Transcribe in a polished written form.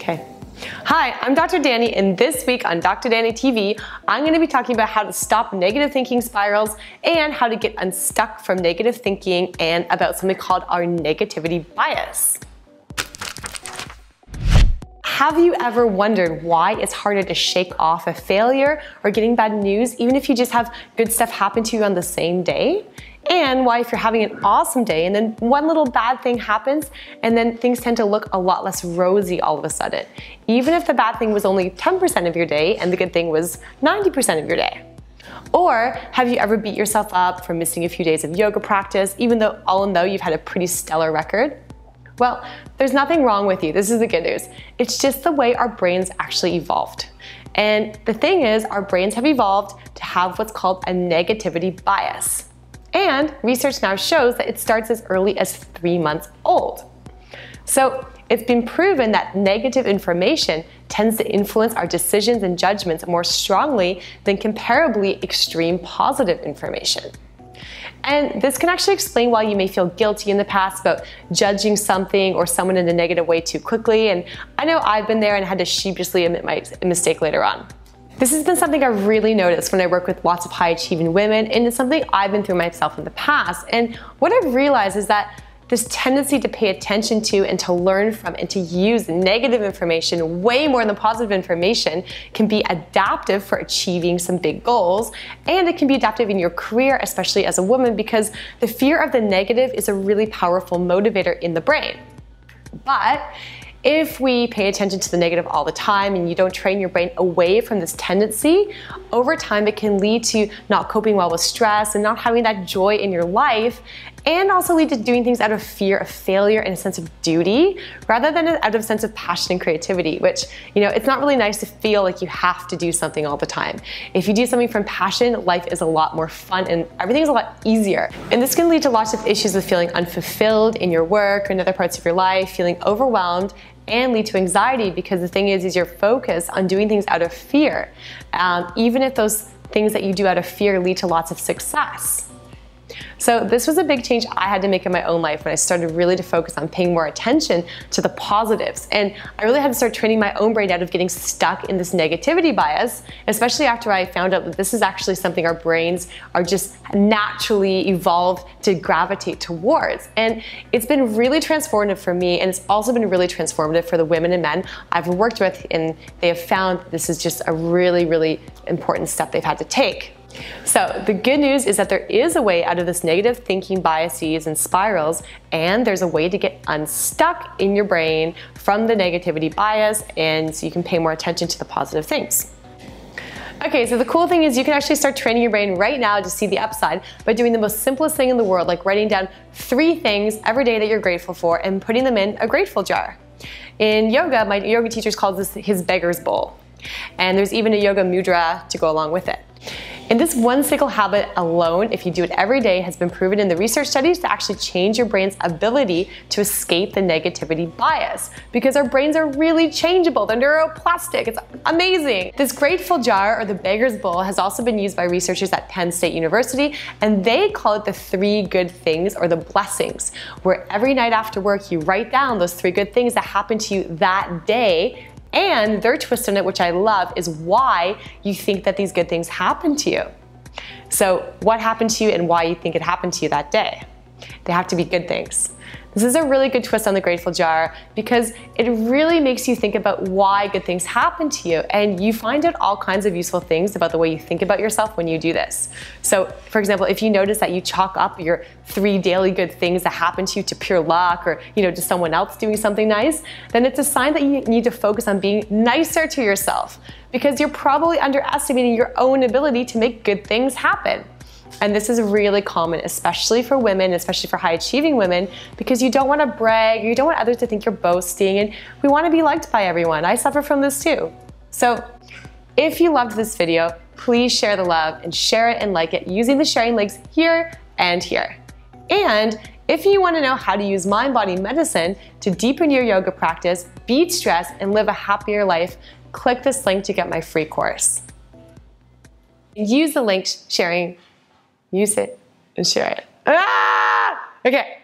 Okay. Hi, I'm Dr. Danny, and this week on Dr. Danny TV, I'm going to be talking about how to stop negative thinking spirals and how to get unstuck from negative thinking and about something called our negativity bias. Have you ever wondered why it's harder to shake off a failure or getting bad news even if you just have good stuff happen to you on the same day? And why if you're having an awesome day and then one little bad thing happens and then things tend to look a lot less rosy all of a sudden, even if the bad thing was only 10% of your day and the good thing was 90% of your day. Or have you ever beat yourself up for missing a few days of yoga practice even though you've had a pretty stellar record? Well, there's nothing wrong with you. This is the good news. It's just the way our brains actually evolved. And the thing is, our brains have evolved to have what's called a negativity bias. And research now shows that it starts as early as 3 months old. So it's been proven that negative information tends to influence our decisions and judgments more strongly than comparably extreme positive information. And this can actually explain why you may feel guilty in the past about judging something or someone in a negative way too quickly. And I know I've been there and had to sheepishly admit my mistake later on. This has been something I've really noticed when I work with lots of high-achieving women, and it's something I've been through myself in the past. And what I've realized is that this tendency to pay attention to and to learn from and to use negative information way more than positive information can be adaptive for achieving some big goals, and it can be adaptive in your career, especially as a woman, because the fear of the negative is a really powerful motivator in the brain. But if we pay attention to the negative all the time and you don't train your brain away from this tendency, over time it can lead to not coping well with stress and not having that joy in your life, and also lead to doing things out of fear of failure and a sense of duty rather than out of a sense of passion and creativity, which, it's not really nice to feel like you have to do something all the time. If you do something from passion, life is a lot more fun and everything's a lot easier. And this can lead to lots of issues with feeling unfulfilled in your work or in other parts of your life, feeling overwhelmed, and lead to anxiety, because the thing is you're focused on doing things out of fear, even if those things that you do out of fear lead to lots of success. So this was a big change I had to make in my own life when I started really to focus on paying more attention to the positives. And I really had to start training my own brain out of getting stuck in this negativity bias, especially after I found out that this is actually something our brains are just naturally evolved to gravitate towards. And it's been really transformative for me, and it's also been really transformative for the women and men I've worked with, and they have found this is just a really, really important step they've had to take. So the good news is that there is a way out of this negative thinking biases and spirals, and there's a way to get unstuck in your brain from the negativity bias, and so you can pay more attention to the positive things. Okay, so the cool thing is you can actually start training your brain right now to see the upside by doing the most simplest thing in the world, like writing down 3 things every day that you're grateful for and putting them in a grateful jar. In yoga, my yoga teacher calls this his beggar's bowl. And there's even a yoga mudra to go along with it. And this one single habit alone, if you do it every day, has been proven in the research studies to actually change your brain's ability to escape the negativity bias, because our brains are really changeable. They're neuroplastic. It's amazing. This grateful jar, or the beggar's bowl, has also been used by researchers at Penn State University, and they call it the 3 good things, or the blessings, where every night after work you write down those 3 good things that happened to you that day. And their twist on it, which I love, is why you think that these good things happen to you. So what happened to you and why you think it happened to you that day? They have to be good things. This is a really good twist on the grateful jar, because it really makes you think about why good things happen to you, and you find out all kinds of useful things about the way you think about yourself when you do this. So for example, if you notice that you chalk up your 3 daily good things that happen to you to pure luck, or to someone else doing something nice, then it's a sign that you need to focus on being nicer to yourself, because you're probably underestimating your own ability to make good things happen. And this is really common, especially for women, especially for high-achieving women, because you don't want to brag, you don't want others to think you're boasting, and we want to be liked by everyone. I suffer from this too. So if you loved this video, please share the love and share it and like it using the sharing links here and here. And if you want to know how to use mind-body medicine to deepen your yoga practice, beat stress, and live a happier life, click this link to get my free course. Use the link sharing. Use it and share it. Ah! Okay.